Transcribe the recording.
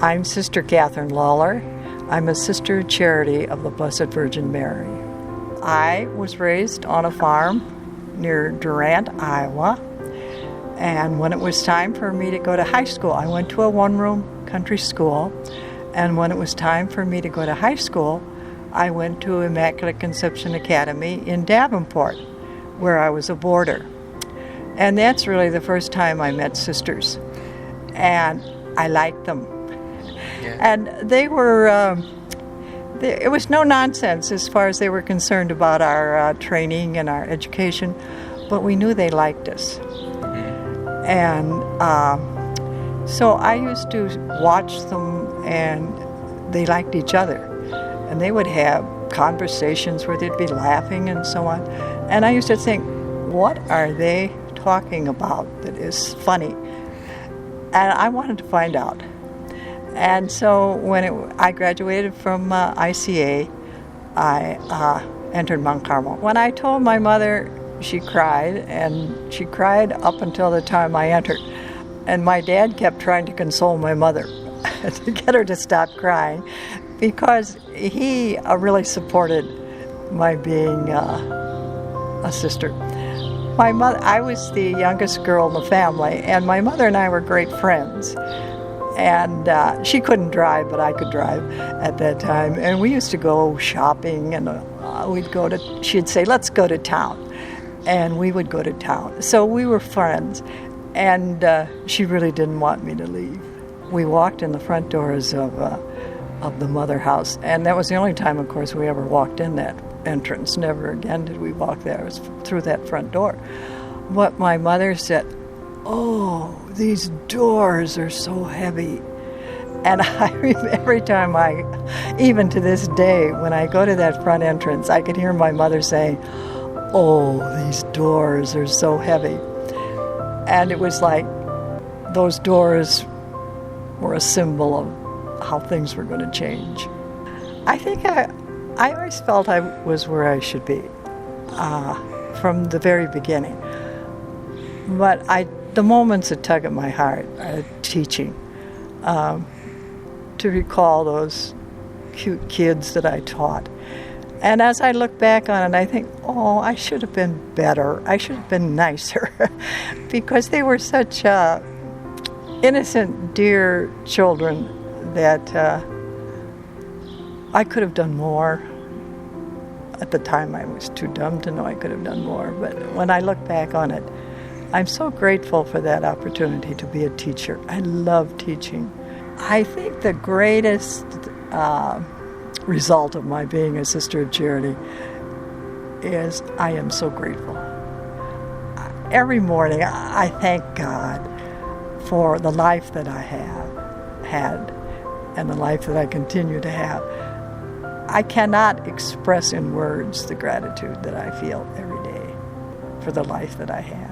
I'm Sister Kathryn Lawlor. I'm a Sister of Charity of the Blessed Virgin Mary. I was raised on a farm near Durant, Iowa. And when it was time for me to go to high school, I went to a one-room country school. And when it was time for me to go to high school, I went to Immaculate Conception Academy in Davenport, where I was a boarder. And that's really the first time I met sisters. And I liked them. Yeah. And they were, it was no nonsense as far as they were concerned about our training and our education, but we knew they liked us. Mm-hmm. And so I used to watch them, and they liked each other. And they would have conversations where they'd be laughing and so on. And I used to think, what are they talking about that is funny? And I wanted to find out. And so when I graduated from ICA, I entered Mount Carmel. When I told my mother, she cried, and she cried up until the time I entered. And my dad kept trying to console my mother to get her to stop crying, because he really supported my being a sister. My mother, I was the youngest girl in the family, and my mother and I were great friends. And she couldn't drive, but I could drive at that time. And we used to go shopping, and she'd say, let's go to town. And we would go to town. So we were friends, and she really didn't want me to leave. We walked in the front doors of the mother house, and that was the only time, of course, we ever walked in that entrance. Never again did we walk there. It was through that front door. But my mother said, oh, these doors are so heavy. And I remember every time even to this day, when I go to that front entrance, I could hear my mother saying, oh, these doors are so heavy. And it was like those doors were a symbol of how things were going to change. I think I always felt I was where I should be from the very beginning. But the moments that tug at my heart are teaching, to recall those cute kids that I taught. And as I look back on it, I think, oh, I should have been better. I should have been nicer, because they were such innocent, dear children that I could have done more. At the time, I was too dumb to know I could have done more. But when I look back on it, I'm so grateful for that opportunity to be a teacher. I love teaching. I think the greatest result of my being a Sister of Charity is I am so grateful. Every morning I thank God for the life that I have had and the life that I continue to have. I cannot express in words the gratitude that I feel every day for the life that I have.